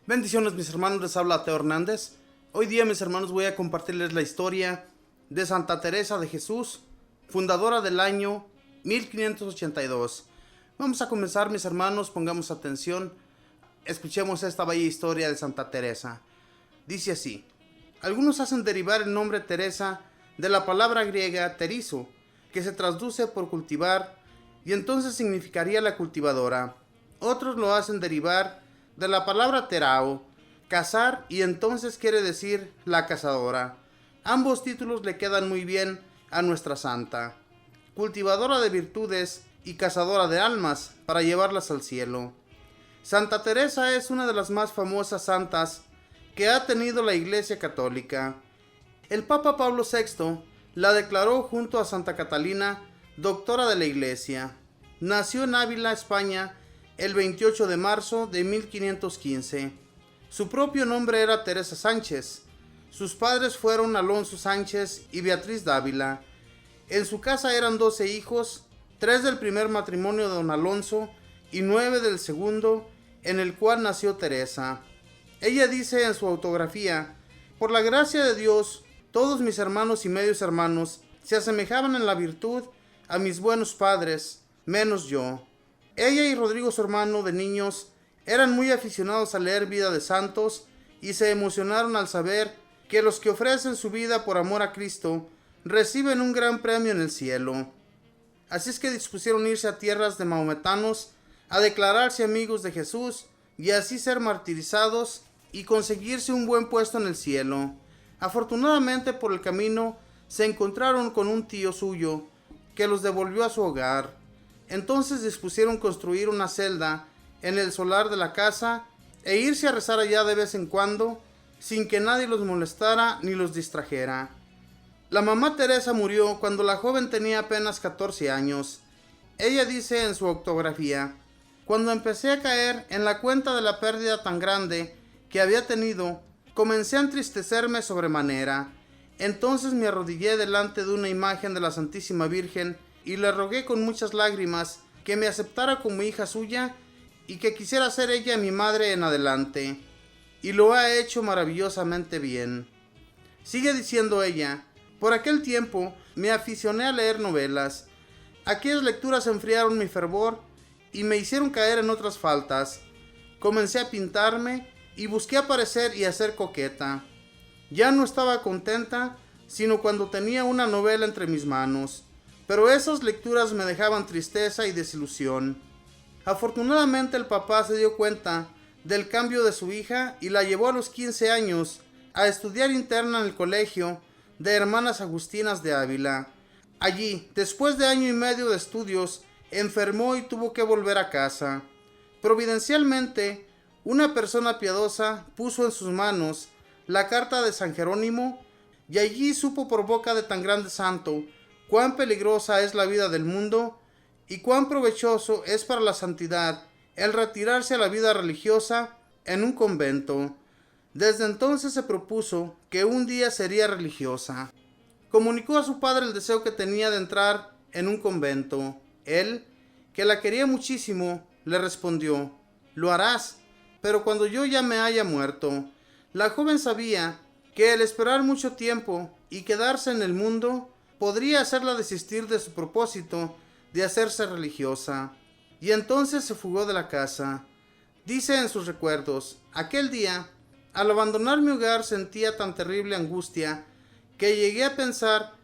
Bendiciones mis hermanos, les habla Teo Hernández. Hoy día mis hermanos voy a compartirles la historia de Santa Teresa de Jesús, fundadora del año 1582. Vamos a comenzar mis hermanos, pongamos atención, escuchemos esta bella historia de Santa Teresa. Dice así: algunos hacen derivar el nombre Teresa de la palabra griega terizo, que se traduce por cultivar y entonces significaría la cultivadora. Otros lo hacen derivar de la palabra terao, cazar, y entonces quiere decir la cazadora. Ambos títulos le quedan muy bien a nuestra santa, cultivadora de virtudes y cazadora de almas para llevarlas al cielo. Santa Teresa es una de las más famosas santas que ha tenido la Iglesia Católica. El Papa Pablo VI la declaró junto a Santa Catalina doctora de la Iglesia. Nació en Ávila, España, el 28 de marzo de 1515. Su propio nombre era Teresa Sánchez. Sus padres fueron Alonso Sánchez y Beatriz Dávila. En su casa eran 12 hijos, 3 del primer matrimonio de don Alonso y 9 del segundo, en el cual nació Teresa. Ella dice en su autografía: por la gracia de Dios, todos mis hermanos y medios hermanos se asemejaban en la virtud a mis buenos padres, menos yo. Ella y Rodrigo, su hermano, de niños, eran muy aficionados a leer vida de santos y se emocionaron al saber que los que ofrecen su vida por amor a Cristo reciben un gran premio en el cielo. Así es que dispusieron irse a tierras de mahometanos a declararse amigos de Jesús y así ser martirizados y conseguirse un buen puesto en el cielo. Afortunadamente, por el camino se encontraron con un tío suyo que los devolvió a su hogar. Entonces dispusieron construir una celda en el solar de la casa e irse a rezar allá de vez en cuando, sin que nadie los molestara ni los distrajera. La mamá Teresa murió cuando la joven tenía apenas 14 años. Ella dice en su autografía: cuando empecé a caer en la cuenta de la pérdida tan grande que había tenido, comencé a entristecerme sobremanera. Entonces me arrodillé delante de una imagen de la Santísima Virgen y le rogué con muchas lágrimas que me aceptara como hija suya y que quisiera ser ella mi madre en adelante. Y lo ha hecho maravillosamente bien. Sigue diciendo ella: por aquel tiempo me aficioné a leer novelas. Aquellas lecturas enfriaron mi fervor y me hicieron caer en otras faltas. Comencé a pintarme y busqué aparecer y hacer coqueta. Ya no estaba contenta sino cuando tenía una novela entre mis manos, pero esas lecturas me dejaban tristeza y desilusión. Afortunadamente el papá se dio cuenta del cambio de su hija y la llevó a los 15 años a estudiar interna en el colegio de Hermanas Agustinas de Ávila. Allí, después de año y medio de estudios, enfermó y tuvo que volver a casa. Providencialmente, una persona piadosa puso en sus manos la carta de San Jerónimo y allí supo por boca de tan grande santo cuán peligrosa es la vida del mundo y cuán provechoso es para la santidad el retirarse a la vida religiosa en un convento. Desde entonces se propuso que un día sería religiosa. Comunicó a su padre el deseo que tenía de entrar en un convento. Él, que la quería muchísimo, le respondió: lo harás, pero cuando yo ya me haya muerto. La joven sabía que el esperar mucho tiempo y quedarse en el mundo podría hacerla desistir de su propósito de hacerse religiosa, y entonces se fugó de la casa. Dice en sus recuerdos: aquel día, al abandonar mi hogar, sentía tan terrible angustia que llegué a pensar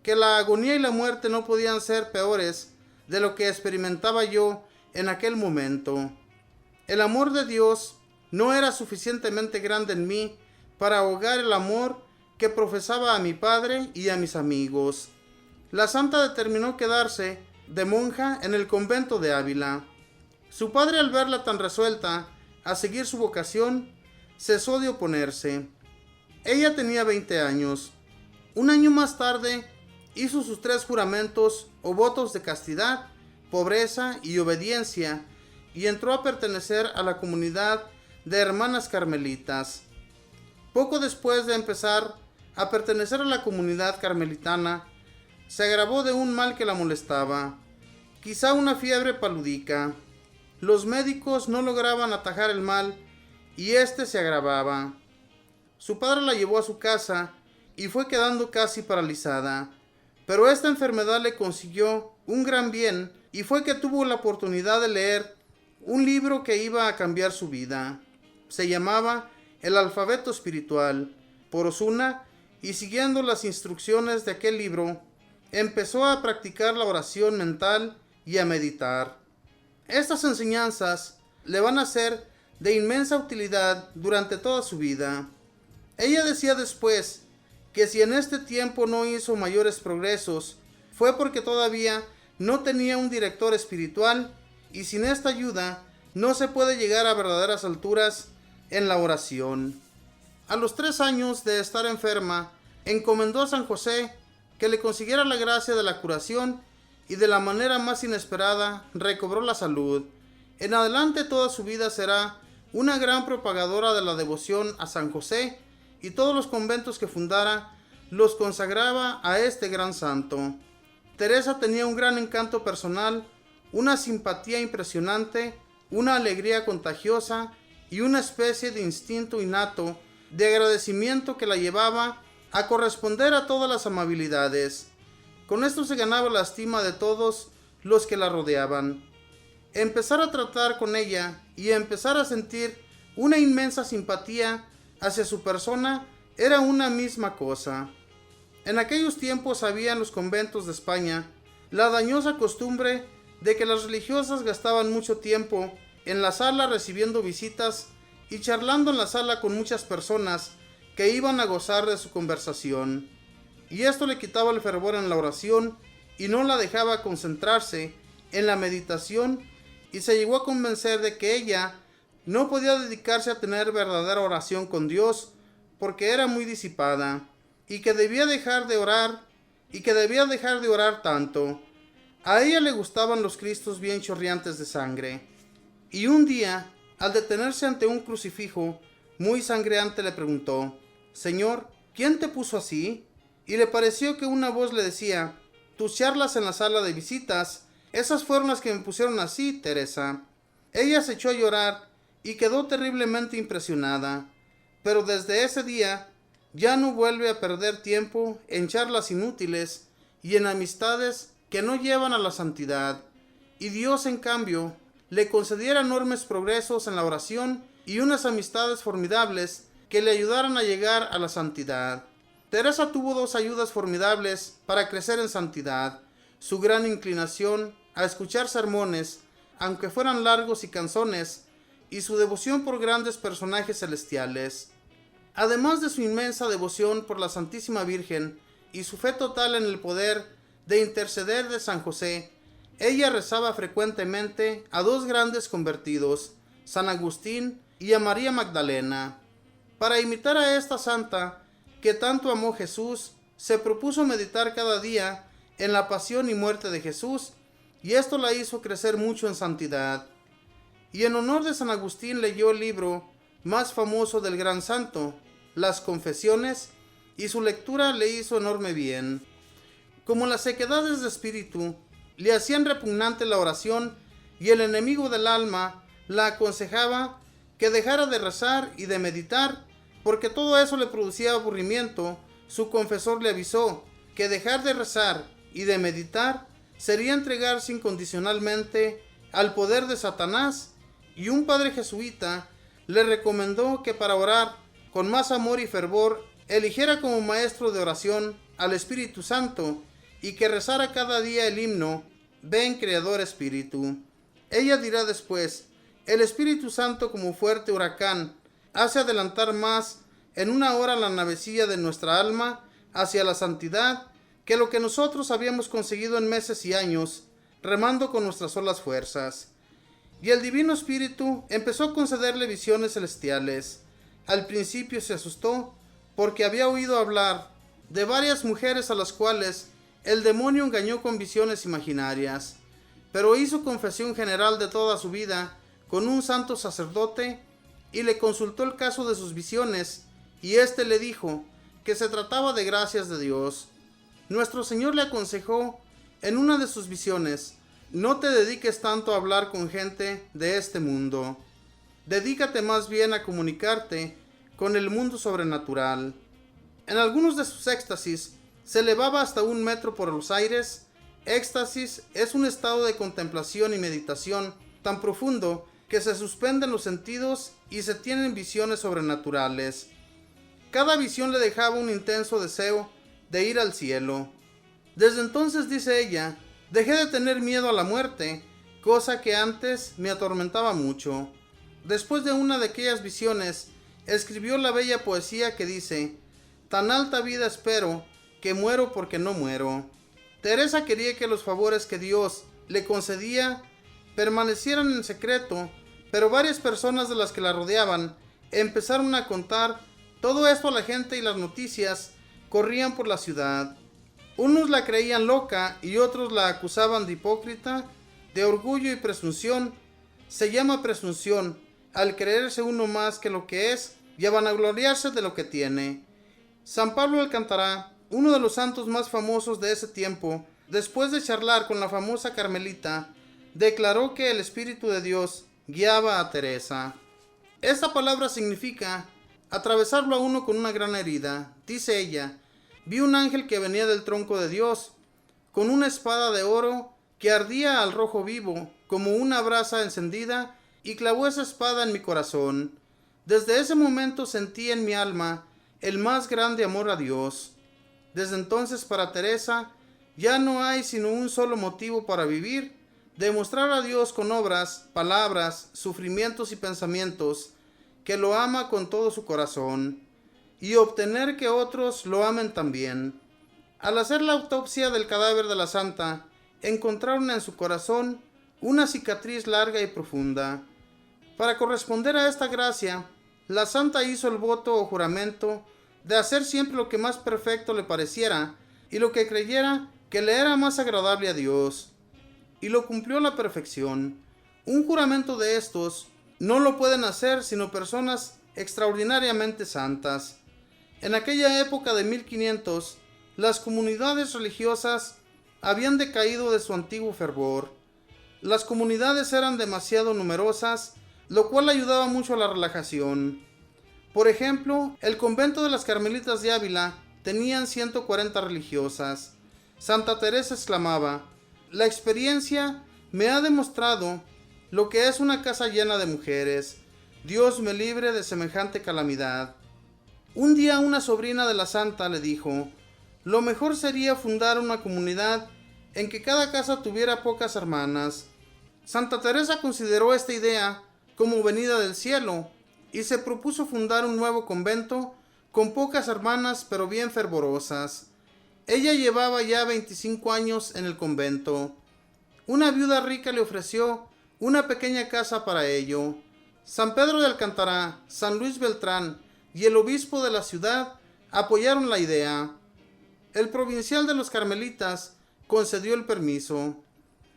que la agonía y la muerte no podían ser peores de lo que experimentaba yo en aquel momento. El amor de Dios no era suficientemente grande en mí para ahogar el amor que profesaba a mi padre y a mis amigos. La santa determinó quedarse de monja en el convento de Ávila. Su padre, al verla tan resuelta a seguir su vocación, cesó de oponerse. Ella tenía 20 años. Un año más tarde hizo sus 3 juramentos o votos de castidad, pobreza y obediencia y entró a pertenecer a la comunidad de hermanas carmelitas. Poco después de empezar a pertenecer a la comunidad carmelitana, se agravó de un mal que la molestaba, quizá una fiebre palúdica. Los médicos no lograban atajar el mal y éste se agravaba. Su padre la llevó a su casa y fue quedando casi paralizada. Pero esta enfermedad le consiguió un gran bien y fue que tuvo la oportunidad de leer un libro que iba a cambiar su vida. Se llamaba El alfabeto espiritual por Osuna, y siguiendo las instrucciones de aquel libro, empezó a practicar la oración mental y a meditar. Estas enseñanzas le van a ser de inmensa utilidad durante toda su vida. Ella decía después que si en este tiempo no hizo mayores progresos, fue porque todavía no tenía un director espiritual, y sin esta ayuda no se puede llegar a verdaderas alturas en la oración. A los 3 años de estar enferma, encomendó a San José que le consiguiera la gracia de la curación, y de la manera más inesperada recobró la salud. En adelante toda su vida será una gran propagadora de la devoción a San José, y todos los conventos que fundara los consagraba a este gran santo. Teresa tenía un gran encanto personal, una simpatía impresionante, una alegría contagiosa y una especie de instinto innato de agradecimiento que la llevaba a corresponder a todas las amabilidades. Con esto se ganaba la estima de todos los que la rodeaban. Empezar a tratar con ella y empezar a sentir una inmensa simpatía hacia su persona era una misma cosa. En aquellos tiempos había en los conventos de España la dañosa costumbre de que las religiosas gastaban mucho tiempo en la sala recibiendo visitas y charlando en la sala con muchas personas que iban a gozar de su conversación. Y esto le quitaba el fervor en la oración y no la dejaba concentrarse en la meditación, y se llegó a convencer de que ella no podía dedicarse a tener verdadera oración con Dios porque era muy disipada, y que debía dejar de orar tanto. A ella le gustaban los cristos bien chorreantes de sangre. Y un día, al detenerse ante un crucifijo muy sangreante, le preguntó: «Señor, ¿quién te puso así?». Y le pareció que una voz le decía: «Tus charlas en la sala de visitas, esas fueron las que me pusieron así, Teresa». Ella se echó a llorar y quedó terriblemente impresionada, pero desde ese día ya no vuelve a perder tiempo en charlas inútiles y en amistades que no llevan a la santidad. Y Dios, en cambio, le concediera enormes progresos en la oración y unas amistades formidables que le ayudaran a llegar a la santidad. Teresa tuvo 2 ayudas formidables para crecer en santidad: su gran inclinación a escuchar sermones, aunque fueran largos y cansones, y su devoción por grandes personajes celestiales. Además de su inmensa devoción por la Santísima Virgen y su fe total en el poder de interceder de San José, ella rezaba frecuentemente a 2 grandes convertidos, San Agustín y a María Magdalena. Para imitar a esta santa, que tanto amó Jesús, se propuso meditar cada día en la pasión y muerte de Jesús, y esto la hizo crecer mucho en santidad. Y en honor de San Agustín leyó el libro más famoso del gran santo, Las Confesiones, y su lectura le hizo enorme bien. Como las sequedades de espíritu le hacían repugnante la oración, y el enemigo del alma la aconsejaba que dejara de rezar y de meditar, porque todo eso le producía aburrimiento, su confesor le avisó que dejar de rezar y de meditar sería entregarse incondicionalmente al poder de Satanás, y un padre jesuita le recomendó que para orar con más amor y fervor eligiera como maestro de oración al Espíritu Santo, y que rezara cada día el himno Ven Creador Espíritu. Ella dirá después: el Espíritu Santo, como fuerte huracán, hace adelantar más en una hora la navecilla de nuestra alma hacia la santidad que lo que nosotros habíamos conseguido en meses y años, remando con nuestras solas fuerzas. Y el Divino Espíritu empezó a concederle visiones celestiales. Al principio se asustó porque había oído hablar de varias mujeres a las cuales el demonio engañó con visiones imaginarias, pero hizo confesión general de toda su vida con un santo sacerdote y le consultó el caso de sus visiones, y éste le dijo que se trataba de gracias de Dios. Nuestro Señor le aconsejó en una de sus visiones: no te dediques tanto a hablar con gente de este mundo. Dedícate más bien a comunicarte con el mundo sobrenatural. En algunos de sus éxtasis se elevaba hasta 1 metro por los aires. Éxtasis es un estado de contemplación y meditación tan profundo que se suspenden los sentidos y se tienen visiones sobrenaturales. Cada visión le dejaba un intenso deseo de ir al cielo. Desde entonces, dice ella, dejé de tener miedo a la muerte, cosa que antes me atormentaba mucho. Después de una de aquellas visiones, escribió la bella poesía que dice: tan alta vida espero, que muero porque no muero. Teresa quería que los favores que Dios le concedía permanecieran en secreto, pero varias personas de las que la rodeaban empezaron a contar todo esto a la gente y las noticias corrían por la ciudad. Unos la creían loca y otros la acusaban de hipócrita, de orgullo y presunción. Se llama presunción al creerse uno más que lo que es y a vanagloriarse de lo que tiene. San Pablo Alcántara, uno de los santos más famosos de ese tiempo, después de charlar con la famosa Carmelita, declaró que el Espíritu de Dios guiaba a Teresa. Esta palabra significa atravesarlo a uno con una gran herida. Dice ella: vi un ángel que venía del tronco de Dios, con una espada de oro que ardía al rojo vivo, como una brasa encendida, y clavó esa espada en mi corazón. Desde ese momento sentí en mi alma el más grande amor a Dios. Desde entonces, para Teresa, ya no hay sino un solo motivo para vivir: demostrar a Dios con obras, palabras, sufrimientos y pensamientos que lo ama con todo su corazón, y obtener que otros lo amen también. Al hacer la autopsia del cadáver de la santa, encontraron en su corazón una cicatriz larga y profunda. Para corresponder a esta gracia, la santa hizo el voto o juramento de hacer siempre lo que más perfecto le pareciera y lo que creyera que le era más agradable a Dios, y lo cumplió a la perfección. Un juramento de estos no lo pueden hacer sino personas extraordinariamente santas. En aquella época de 1500, las comunidades religiosas habían decaído de su antiguo fervor. Las comunidades eran demasiado numerosas, lo cual ayudaba mucho a la relajación. Por ejemplo, el convento de las Carmelitas de Ávila tenían 140 religiosas. Santa Teresa exclamaba: la experiencia me ha demostrado lo que es una casa llena de mujeres. Dios me libre de semejante calamidad. Un día una sobrina de la santa le dijo: lo mejor sería fundar una comunidad en que cada casa tuviera pocas hermanas. Santa Teresa consideró esta idea como venida del cielo y se propuso fundar un nuevo convento con pocas hermanas pero bien fervorosas. Ella llevaba ya 25 años en el convento. Una viuda rica le ofreció una pequeña casa para ello. San Pedro de Alcántara, San Luis Beltrán y el obispo de la ciudad apoyaron la idea. El provincial de los carmelitas concedió el permiso.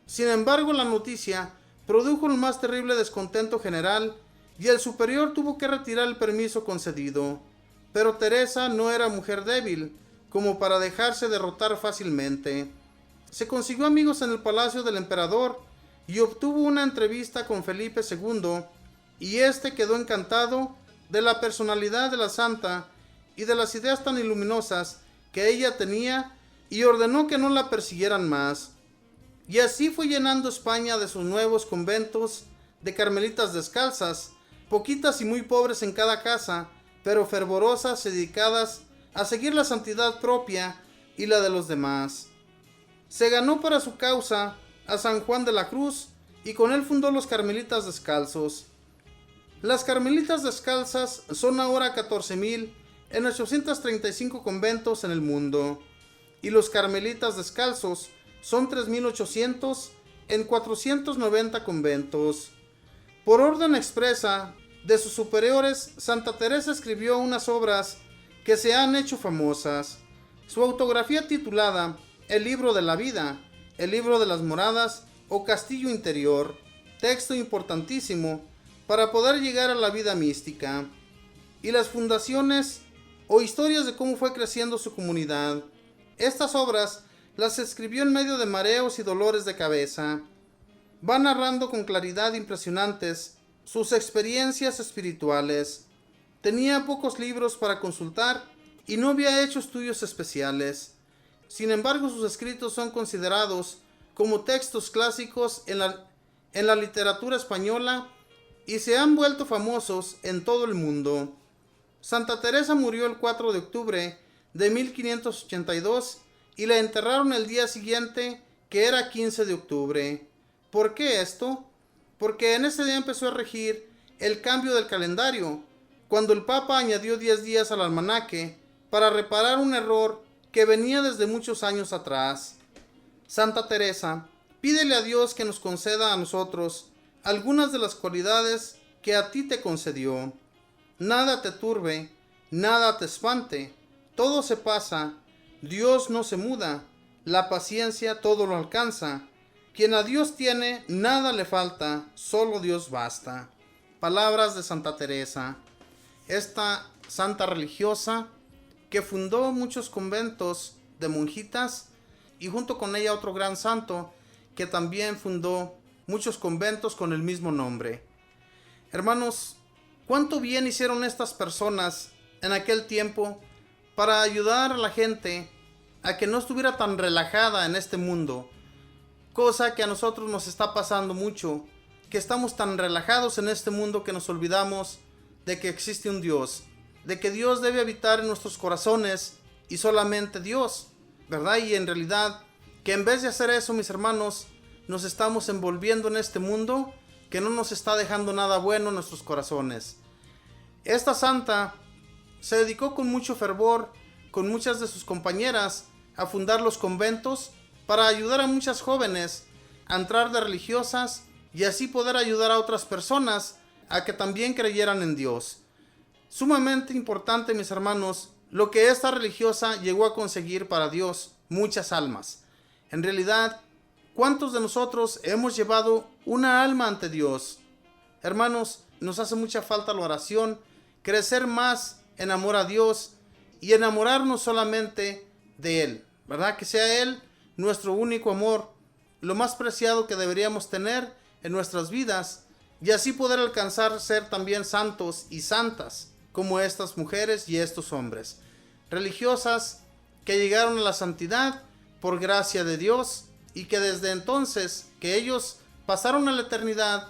Sin embargo, la noticia produjo el más terrible descontento general y el superior tuvo que retirar el permiso concedido. Pero Teresa no era mujer débil como para dejarse derrotar fácilmente. Se consiguió amigos en el palacio del emperador y obtuvo una entrevista con Felipe II, y este quedó encantado de la personalidad de la santa y de las ideas tan iluminosas que ella tenía, y ordenó que no la persiguieran más. Y así fue llenando España de sus nuevos conventos de carmelitas descalzas, poquitas y muy pobres en cada casa, pero fervorosas y dedicadas a seguir la santidad propia y la de los demás. Se ganó para su causa a San Juan de la Cruz y con él fundó los carmelitas descalzos. Las carmelitas descalzas son ahora 14,000 en 835 conventos en el mundo, y los carmelitas descalzos son 3,800 en 490 conventos. Por orden expresa de sus superiores, Santa Teresa escribió unas obras que se han hecho famosas. Su autografía titulada El libro de la vida, el libro de las moradas o castillo interior, texto importantísimo para poder llegar a la vida mística, y las fundaciones o historias de cómo fue creciendo su comunidad. Estas obras las escribió en medio de mareos y dolores de cabeza. Va narrando con claridad impresionantes sus experiencias espirituales. Tenía pocos libros para consultar y no había hecho estudios especiales. Sin embargo, sus escritos son considerados como textos clásicos en la literatura española y se han vuelto famosos en todo el mundo. Santa Teresa murió el 4 de octubre de 1582 y la enterraron el día siguiente, que era 15 de octubre. ¿Por qué esto? Porque en ese día empezó a regir el cambio del calendario, cuando el Papa añadió 10 días al almanaque para reparar un error que venía desde muchos años atrás. Santa Teresa, pídele a Dios que nos conceda a nosotros algunas de las cualidades que a ti te concedió. Nada te turbe, nada te espante, todo se pasa, Dios no se muda, la paciencia todo lo alcanza. Quien a Dios tiene, nada le falta, solo Dios basta. Palabras de Santa Teresa, esta santa religiosa que fundó muchos conventos de monjitas y junto con ella otro gran santo que también fundó muchos conventos con el mismo nombre. Hermanos, ¿cuánto bien hicieron estas personas en aquel tiempo para ayudar a la gente a que no estuviera tan relajada en este mundo? Cosa que a nosotros nos está pasando mucho, que estamos tan relajados en este mundo que nos olvidamos de que existe un Dios, de que Dios debe habitar en nuestros corazones y solamente Dios, ¿verdad? Y en realidad, que en vez de hacer eso, mis hermanos, nos estamos envolviendo en este mundo que no nos está dejando nada bueno en nuestros corazones. Esta santa se dedicó con mucho fervor, con muchas de sus compañeras, a fundar los conventos para ayudar a muchas jóvenes a entrar de religiosas y así poder ayudar a otras personas a que también creyeran en Dios. Sumamente importante, mis hermanos, lo que esta religiosa llegó a conseguir para Dios, muchas almas. En realidad, ¿cuántos de nosotros hemos llevado una alma ante Dios? Hermanos, nos hace mucha falta la oración, crecer más en amor a Dios y enamorarnos solamente de Él, ¿verdad? Que sea Él nuestro único amor, lo más preciado que deberíamos tener en nuestras vidas y así poder alcanzar ser también santos y santas como estas mujeres y estos hombres, religiosas que llegaron a la santidad por gracia de Dios y que desde entonces que ellos pasaron a la eternidad,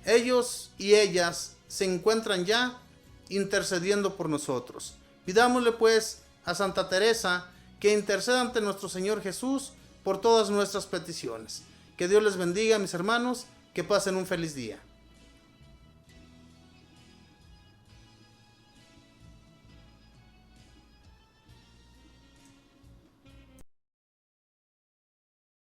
ellos y ellas se encuentran ya intercediendo por nosotros. Pidámosle pues a Santa Teresa que interceda ante nuestro Señor Jesús por todas nuestras peticiones. Que Dios les bendiga, mis hermanos, que pasen un feliz día.